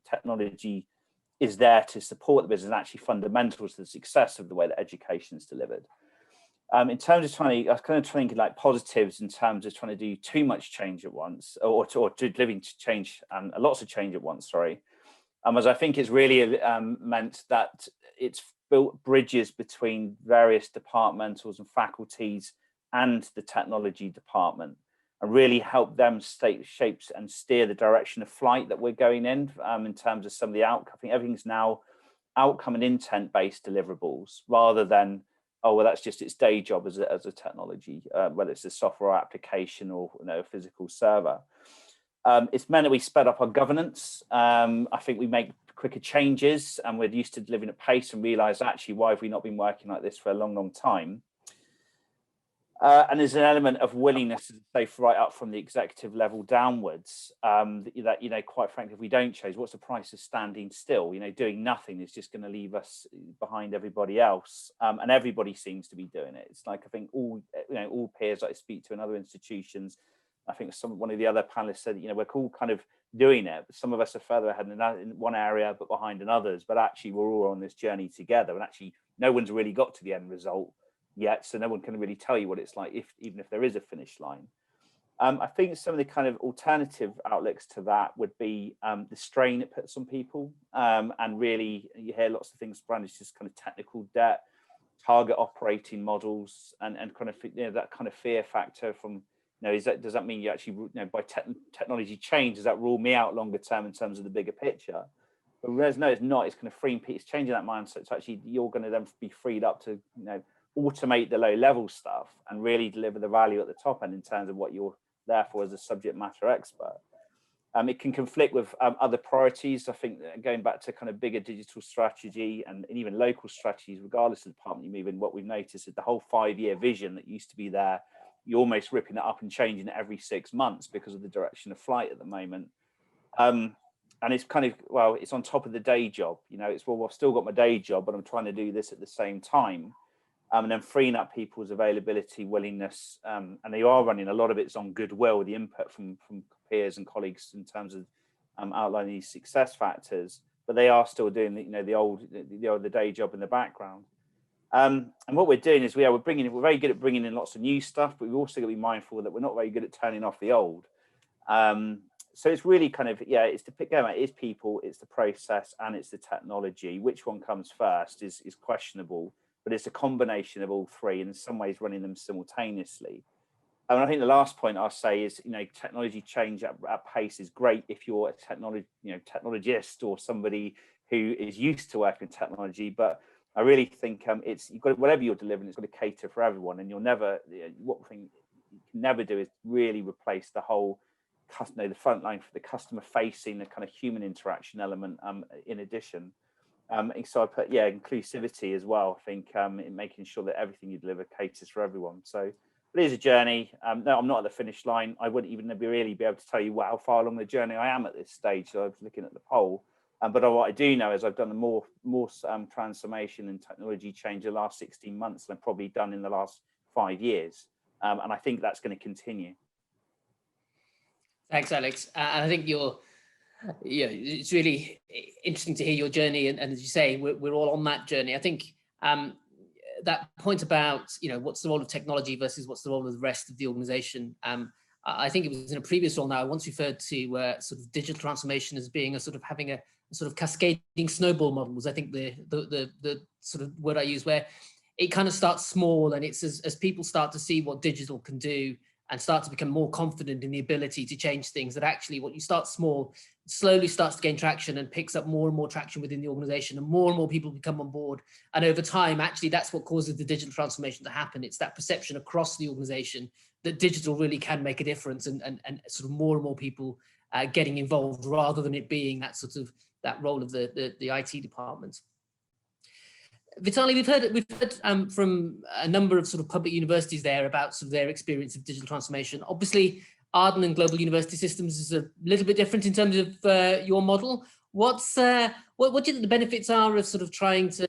technology is there to support the business and actually fundamental to the success of the way that education is delivered. In terms of I was kind of thinking like positives in terms of trying to do too much change at once, or delivering change, lots of change at once, sorry. As I think it's really meant that it's built bridges between various departmentals and faculties and the technology department, and really help them shape and steer the direction of flight that we're going in terms of some of the outcome. I think everything's now outcome and intent based deliverables, rather than, oh, well, that's just its day job as a technology, whether it's a software application or, you know, a physical server. It's meant that we sped up our governance. I think we make quicker changes, and we're used to delivering at pace, and realize actually, why have we not been working like this for a long, long time? And there's an element of willingness to say right up from the executive level downwards, that, you know, quite frankly, if we don't change, what's the price of standing still? You know, doing nothing is just going to leave us behind everybody else. And everybody seems to be doing it. It's like, I think all peers that I speak to in other institutions, I think one of the other panelists said, you know, we're all kind of doing it. Some of us are further ahead in one area, but behind in others. But actually, we're all on this journey together. And actually, no one's really got to the end result yet, so no one can really tell you what it's like, even if there is a finish line. I think some of the kind of alternative outlooks to that would be the strain it puts on people, and really you hear lots of things around, it's just kind of technical debt, target operating models, and kind of, you know, that kind of fear factor from, you know, does that mean you actually, you know, by technology change, does that rule me out longer term in terms of the bigger picture? But whereas no, it's not. It's kind of freeing people. It's changing that mindset. So actually, you're going to then be freed up to, you know, automate the low level stuff and really deliver the value at the top end in terms of what you're there for as a subject matter expert. It can conflict with other priorities. I think going back to kind of bigger digital strategy and even local strategies, regardless of the department you move in, what we've noticed is the whole 5-year vision that used to be there, you're almost ripping it up and changing it every 6 months because of the direction of flight at the moment. And it's kind of, well, it's on top of the day job. You know, it's, well, I've still got my day job, but I'm trying to do this at the same time. And then freeing up people's availability, willingness, and they are running, a lot of it's on goodwill, the input from peers and colleagues in terms of outlining these success factors, but they are still doing, you know, the day job in the background. And what we're doing is we're very good at bringing in lots of new stuff, but we've also got to be mindful that we're not very good at turning off the old. So it's really kind of, yeah, it's to pick them out. It's people, it's the process, and it's the technology. Which one comes first is questionable, but it's a combination of all three, and in some ways running them simultaneously. And I think the last point I'll say is, you know, technology change at pace is great if you're a technologist or somebody who is used to working with technology. But I really think you've got, whatever you're delivering, it's got to cater for everyone. And you'll never, what thing you can never do is really replace the whole, the front line for the customer facing, the kind of human interaction element. In addition, so I put, yeah, inclusivity as well. I think in making sure that everything you deliver caters for everyone. So it is a journey. No, I'm not at the finish line. I wouldn't even really be able to tell you how far along the journey I am at this stage. So I was looking at the poll, but what I do know is I've done more transformation and technology change in the last 16 months than I've probably done in the last 5 years, and I think that's going to continue. Thanks, Alex. And I think it's really interesting to hear your journey, and as you say, we're all on that journey. I think that point about, you know, what's the role of technology versus what's the role of the rest of the organization. I think it was in a previous role now, I once referred to sort of digital transformation as being a sort of having a sort of cascading snowball model, was I think the sort of word I use, where it kind of starts small, and it's as people start to see what digital can do and start to become more confident in the ability to change things, that actually what you start small slowly starts to gain traction and picks up more and more traction within the organization, and more people become on board. And over time, actually, that's what causes the digital transformation to happen. It's that perception across the organization that digital really can make a difference, and sort of more people getting involved, rather than it being that sort of that role of the IT department. Vitaly, we've heard from a number of sort of public universities there about sort of their experience of digital transformation. Obviously, Arden and Global University Systems is a little bit different in terms of your model. What do you think the benefits are of sort of trying to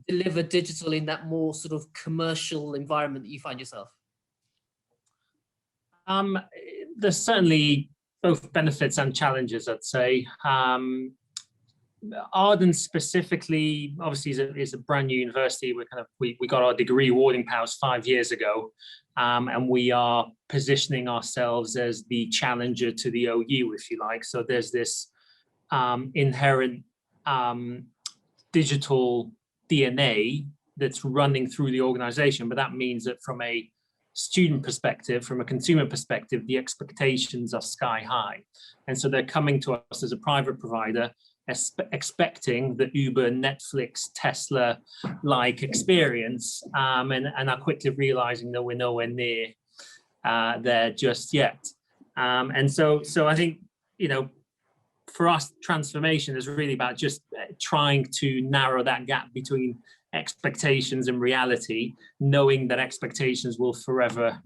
deliver digital in that more sort of commercial environment that you find yourself? There's certainly both benefits and challenges, I'd say. Arden specifically, obviously, is a brand new university. We got our degree awarding powers 5 years ago, and we are positioning ourselves as the challenger to the OU, if you like. So there's this inherent digital DNA that's running through the organization, but that means that from a student perspective, from a consumer perspective, the expectations are sky high. And so they're coming to us as a private provider, expecting the Uber, Netflix, Tesla-like experience, and are quickly realizing that we're nowhere near there just yet. And so I think, you know, for us, transformation is really about just trying to narrow that gap between expectations and reality, knowing that expectations will forever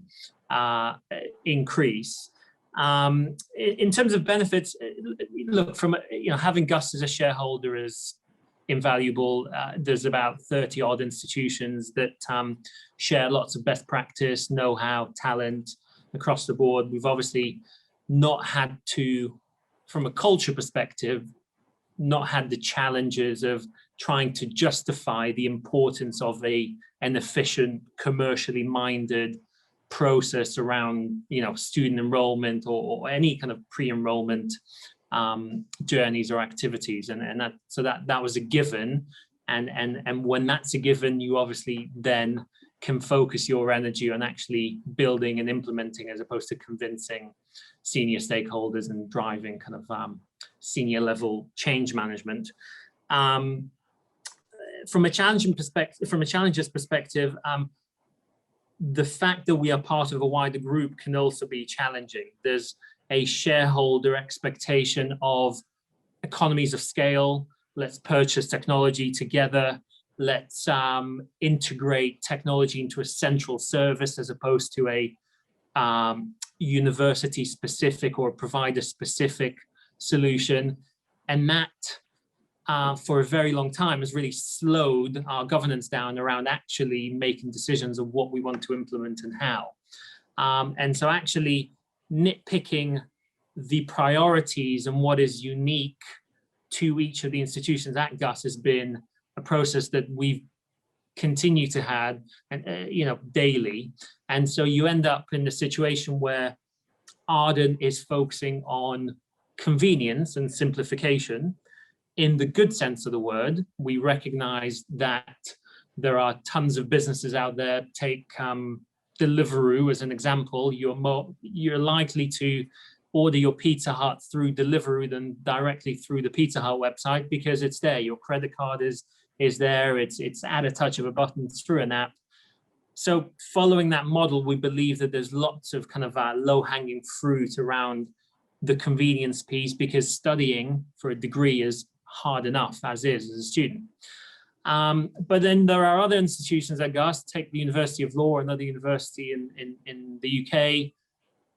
increase. In terms of benefits, look, from having Gus as a shareholder is invaluable. There's about 30 odd institutions that share lots of best practice, know-how, talent across the board. We've obviously not had to, from a culture perspective, not had the challenges of trying to justify the importance of an efficient, commercially minded process around, student enrollment or any kind of pre-enrollment journeys or activities, and that was a given. And when that's a given, you obviously then can focus your energy on actually building and implementing, as opposed to convincing senior stakeholders and driving kind of senior level change management. From a challenger's perspective, the fact that we are part of a wider group can also be challenging. There's a shareholder expectation of economies of scale. Let's purchase technology together. Let's integrate technology into a central service, as opposed to a university specific or provider specific solution. And that for a very long time has really slowed our governance down around actually making decisions of what we want to implement and how. And so actually nitpicking the priorities and what is unique to each of the institutions at GUS has been a process that we've continued to have, daily. And so you end up in the situation where Arden is focusing on convenience and simplification. In the good sense of the word, we recognize that there are tons of businesses out there. Take Deliveroo as an example. You're likely to order your Pizza Hut through Deliveroo than directly through the Pizza Hut website, because it's there. Your credit card is there. It's at a touch of a button through an app. So following that model, we believe that there's lots of kind of low-hanging fruit around the convenience piece, because studying for a degree is hard enough as is as a student. But then there are other institutions at GUS, take the University of Law, another university in the UK,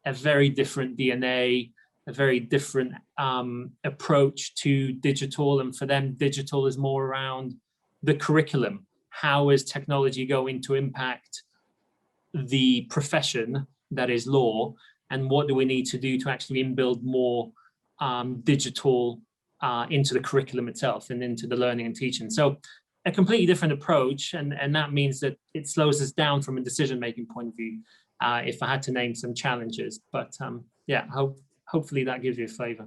a very different DNA, a very different approach to digital. And for them, digital is more around the curriculum. How is technology going to impact the profession that is law? And what do we need to do to actually inbuild more digital into the curriculum itself and into the learning and teaching? So a completely different approach. And that means that it slows us down from a decision-making point of view, if I had to name some challenges. But hopefully that gives you a flavor.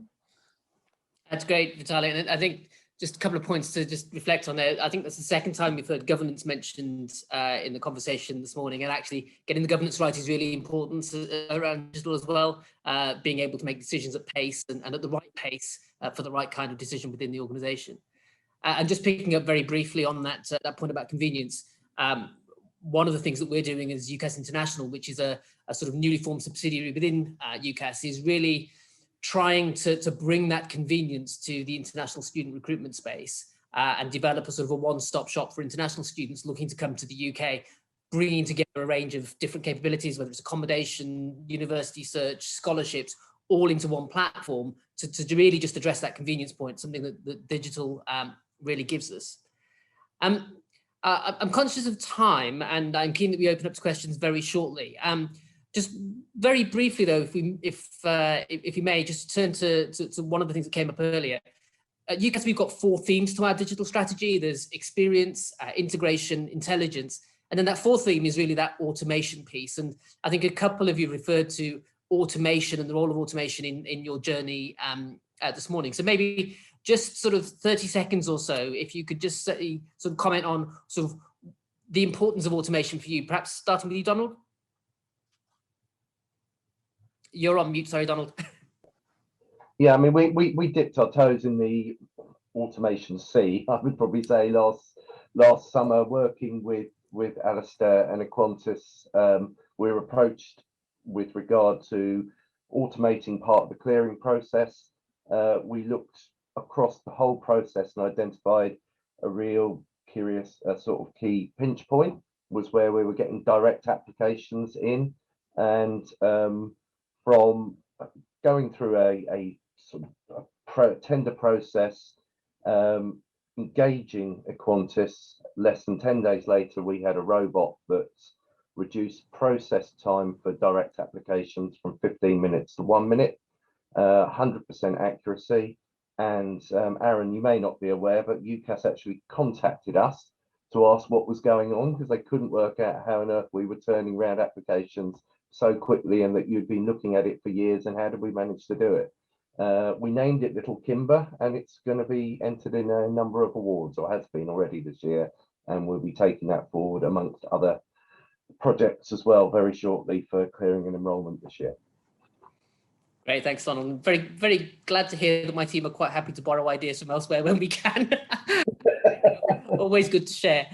That's great, Vitaly. And I think just a couple of points to just reflect on there. I think that's the second time we've heard governance mentioned in the conversation this morning, and actually getting the governance right is really important around digital as well, being able to make decisions at pace and at the right pace for the right kind of decision within the organization. And just picking up very briefly on that point about convenience, one of the things that we're doing as UCAS International, which is a sort of newly formed subsidiary within UCAS, is really trying to bring that convenience to the international student recruitment space and develop a sort of a one-stop shop for international students looking to come to the UK, bringing together a range of different capabilities, whether it's accommodation, university search, scholarships, all into one platform to really just address that convenience point, something that digital really gives us. I'm conscious of time, and I'm keen that we open up to questions very shortly. Just very briefly, though, if you may, just turn to one of the things that came up earlier. At UCAS, we've got 4 themes to our digital strategy. There's experience, integration, intelligence, and then that 4th theme is really that automation piece. And I think a couple of you referred to automation and the role of automation in your journey this morning. So maybe just sort of 30 seconds or so, if you could just sort of comment on sort of the importance of automation for you, perhaps starting with you, Donald. You're on mute, sorry, Donald. Yeah, I mean, we dipped our toes in the automation sea, I would probably say, last summer, working with Alistair and Equantis. We were approached with regard to automating part of the clearing process. We looked across the whole process and identified a real curious sort of key pinch point was where we were getting direct applications in, and from going through a sort of tender process, engaging Equantis, less than 10 days later, we had a robot that reduced process time for direct applications from 15 minutes to 1 minute, 100% accuracy. And Aaron, you may not be aware, but UCAS actually contacted us to ask what was going on, because they couldn't work out how on earth we were turning around applications so quickly, and that you'd been looking at it for years, and how did we manage to do it? We named it Little Kimber, and it's going to be entered in a number of awards, or has been already this year, and we'll be taking that forward amongst other projects as well very shortly for clearing and enrolment this year. Great, thanks, Donald. I'm very, very glad to hear that my team are quite happy to borrow ideas from elsewhere when we can. Always good to share.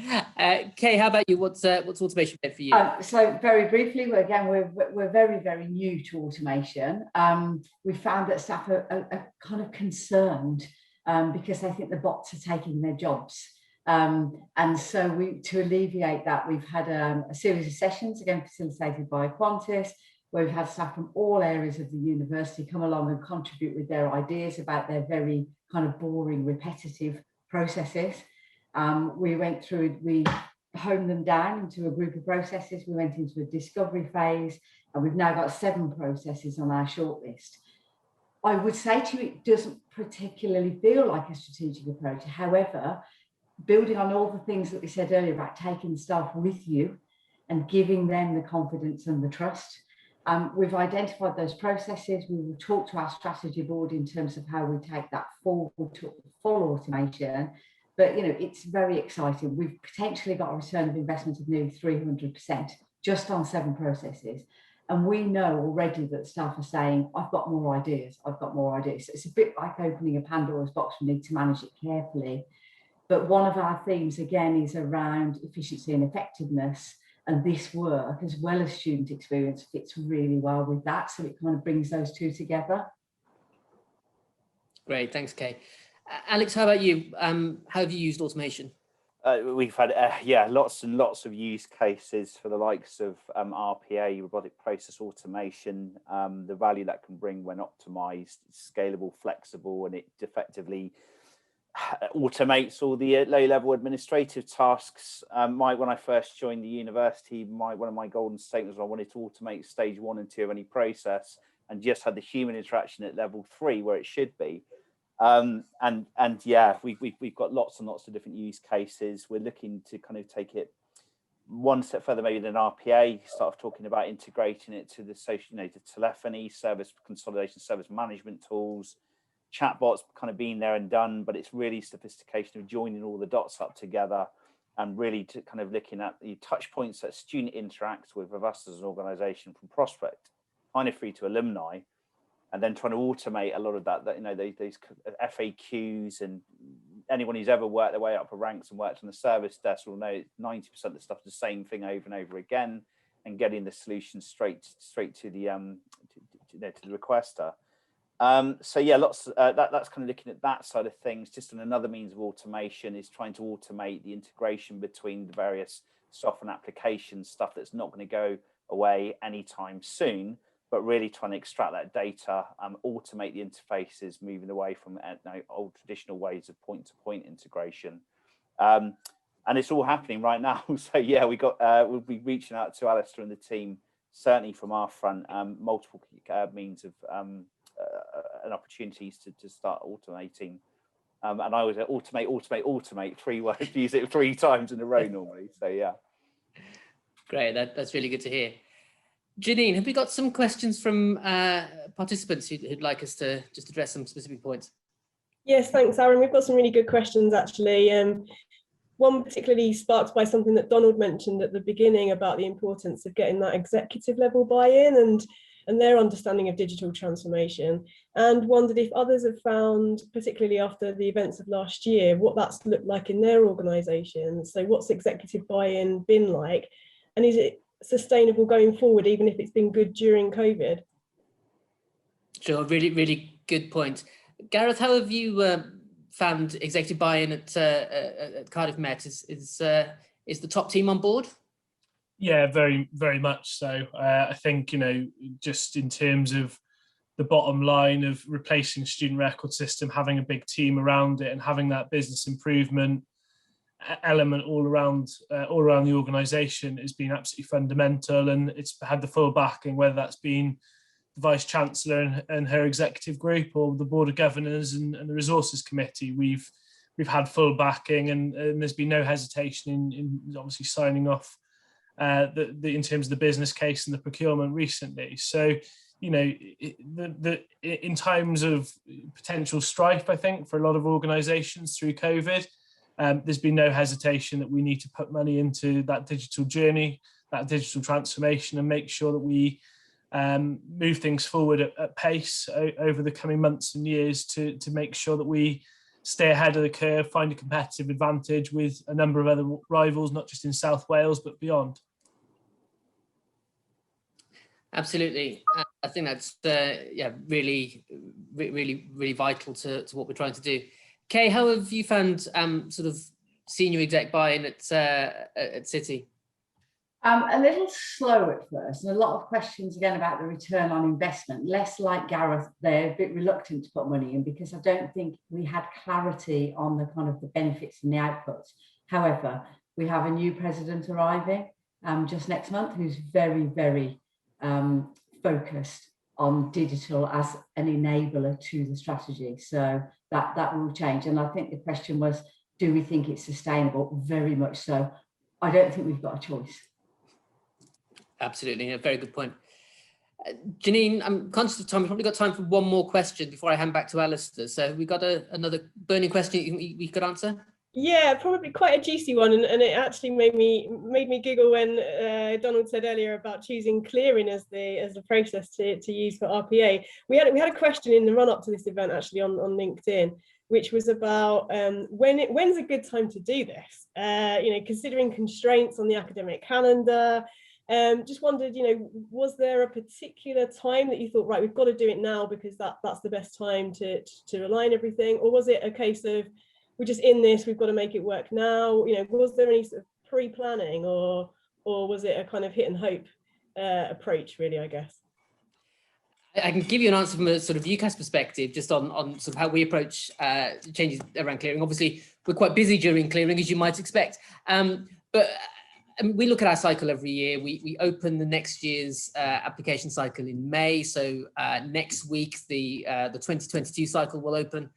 Kay, how about you? What's automation meant for you? So very briefly, we're very, very new to automation. We found that staff are kind of concerned because they think the bots are taking their jobs. And so to alleviate that, we've had a series of sessions, again facilitated by Qantas, where we've had staff from all areas of the university come along and contribute with their ideas about their very kind of boring, repetitive processes. We went through, we honed them down into a group of processes. We went into a discovery phase, and we've now got 7 processes on our shortlist. I would say to you, it doesn't particularly feel like a strategic approach. However, building on all the things that we said earlier about taking staff with you and giving them the confidence and the trust, we've identified those processes. We will talk to our strategy board in terms of how we take that forward to full automation. But, you know, it's very exciting. We've potentially got a return of investment of nearly 300% just on 7 processes. And we know already that staff are saying, I've got more ideas, I've got more ideas. So it's a bit like opening a Pandora's box. We need to manage it carefully. But one of our themes, again, is around efficiency and effectiveness. And this work, as well as student experience, fits really well with that. So it kind of brings those two together. Great, thanks, Kay. Alex, how about you? How have you used automation? We've had lots and lots of use cases for the likes of RPA, robotic process automation, the value that can bring when optimized, scalable, flexible, and it effectively automates all the low-level administrative tasks. When I first joined the university, one of my golden statements was I wanted to automate stage 1 and 2 of any process and just had the human interaction at level 3 where it should be. We've got lots and lots of different use cases. We're looking to kind of take it one step further, maybe than RPA, start talking about integrating it to the social, the telephony, service consolidation, service management tools, chatbots kind of being there and done, but it's really sophistication of joining all the dots up together and really to kind of looking at the touch points that student interacts with us as an organization from prospect, kind of through to alumni, and then trying to automate a lot of that these FAQs, and anyone who's ever worked their way up the ranks and worked on the service desk will know 90% of the stuff is the same thing over and over again, and getting the solution straight to the to the requester. That's kind of looking at that side of things. Just another means of automation is trying to automate the integration between the various software and application stuff that's not going to go away anytime soon, but really trying to extract that data, automate the interfaces, moving away from old traditional ways of point-to-point integration. And it's all happening right now. So yeah, we'll be reaching out to Alistair and the team, certainly from our front, multiple means of and opportunities to start automating. And I always automate 3 words, use it 3 times in a row normally. So yeah. Great, that's really good to hear. Janine, have we got some questions from participants who'd like us to just address some specific points? Yes, thanks, Aaron. We've got some really good questions, actually. One particularly sparked by something that Donald mentioned at the beginning about the importance of getting that executive level buy-in and their understanding of digital transformation, and wondered if others have found, particularly after the events of last year, what that's looked like in their organisations. So what's executive buy-in been like, and is it sustainable going forward, even if it's been good during COVID? Sure, really, really good point. Gareth, how have you found executive buy-in at Cardiff Met? Is the top team on board? Yeah, very, very much so. I think, just in terms of the bottom line of replacing student record system, having a big team around it and having that business improvement element all around the organisation has been absolutely fundamental, and it's had the full backing, whether that's been the Vice Chancellor and her executive group, or the Board of Governors and the Resources Committee. We've had full backing, and there's been no hesitation in obviously signing off in terms of the business case and the procurement recently. So you know, in times of potential strife, I think, for a lot of organisations through COVID, there's been no hesitation that we need to put money into that digital journey, that digital transformation, and make sure that we move things forward at pace over the coming months and years to make sure that we stay ahead of the curve, find a competitive advantage with a number of other rivals, not just in South Wales, but beyond. Absolutely. I think that's really vital to what we're trying to do. Kay, how have you found sort of senior exec buy-in at City? A little slow at first, and a lot of questions again about the return on investment. Less like Gareth, they're a bit reluctant to put money in because I don't think we had clarity on the kind of the benefits and the outputs. However, we have a new president arriving just next month who's very focused on digital as an enabler to the strategy. So that will change. And I think the question was, do we think it's sustainable? Very much so. I don't think we've got a choice. Absolutely, a very good point. Janine, I'm conscious of time. We've probably got time for one more question before I hand back to Alistair. So we got another burning question we could answer? Yeah, probably quite a juicy one, and it actually made me giggle when Donald said earlier about choosing clearing as the process to use for RPA. We had a question in the run up to this event actually on LinkedIn, which was about when's a good time to do this? Considering constraints on the academic calendar. Just wondered, was there a particular time that you thought, right, we've got to do it now because that's the best time to align everything, or was it a case of we're just in this, we've got to make it work now? Was there any sort of pre-planning, or was it a kind of hit and hope approach, really, I guess? I can give you an answer from a sort of UCAS perspective, just on sort of how we approach changes around clearing. Obviously, we're quite busy during clearing, as you might expect, but we look at our cycle every year. We open the next year's application cycle in May. So next week, the 2022 cycle will open.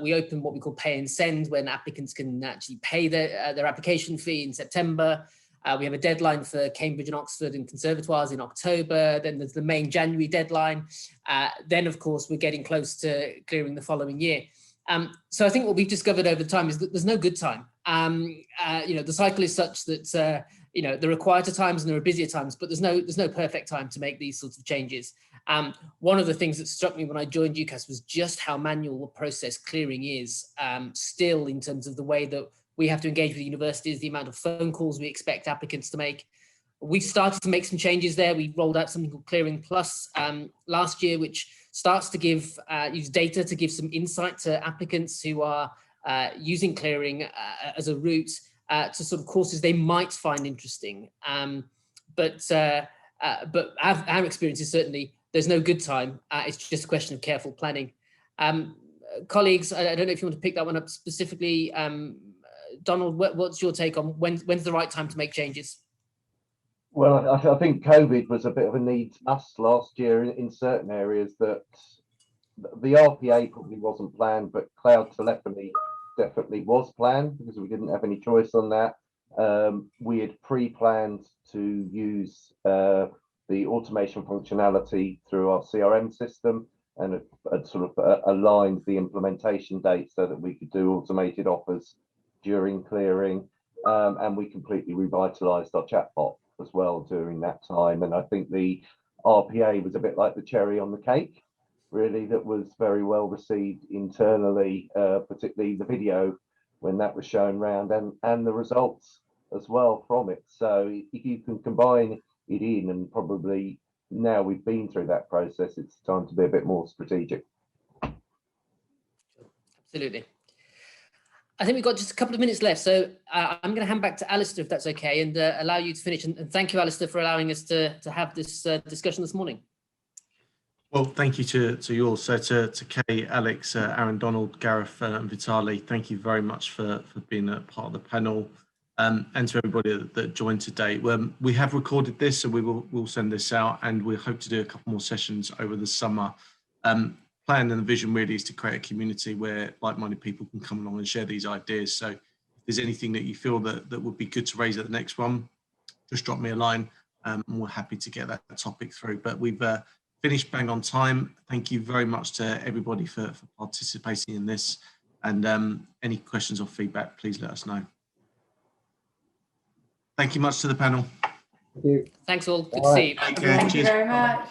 We open what we call pay and send, when applicants can actually pay their application fee in September. We have a deadline for Cambridge and Oxford and conservatoires in October. Then there's the main January deadline. Then, of course, we're getting close to clearing the following year. So I think what we've discovered over time is that there's no good time. The cycle is such that there are quieter times and there are busier times, but there's no perfect time to make these sorts of changes. One of the things that struck me when I joined UCAS was just how manual a process clearing is still, in terms of the way that we have to engage with universities, the amount of phone calls we expect applicants to make. We've started to make some changes there. We rolled out something called Clearing Plus last year, which starts to use data to give some insight to applicants who are using clearing as a route to sort of courses they might find interesting. But our experience is certainly there's no good time. It's just a question of careful planning. Colleagues, I don't know if you want to pick that one up specifically. Donald, what's your take on when's the right time to make changes? Well, I think COVID was a bit of a needs must last year in certain areas. That the RPA probably wasn't planned, but cloud telephony definitely was planned because we didn't have any choice on that. We had pre-planned to use the automation functionality through our CRM system, and it sort of aligned the implementation date so that we could do automated offers during clearing, and we completely revitalized our chatbot as well during that time. And I think the RPA was a bit like the cherry on the cake, really, that was very well received internally, particularly the video when that was shown around, and the results as well from it. So if you can combine it in, and probably now we've been through that process, it's time to be a bit more strategic. Absolutely. I think we've got just a couple of minutes left, so I'm going to hand back to Alistair, if that's okay, and allow you to finish. And thank you, Alistair, for allowing us to have this discussion this morning. Well, thank you to you all. So to Kay, Alex, Aaron, Donald, Gareth, and Vitaly, thank you very much for being a part of the panel, and to everybody that joined today. We have recorded this, so we'll send this out, and we hope to do a couple more sessions over the summer. Plan and the vision really is to create a community where like-minded people can come along and share these ideas. So if there's anything that you feel that would be good to raise at the next one, just drop me a line, and we're happy to get that topic through. But we've finished bang on time. Thank you very much to everybody for participating in this. And any questions or feedback, please let us know. Thank you much to the panel. Thank you. Thanks all. Good to see you. Take care. Thank you Cheers. very much.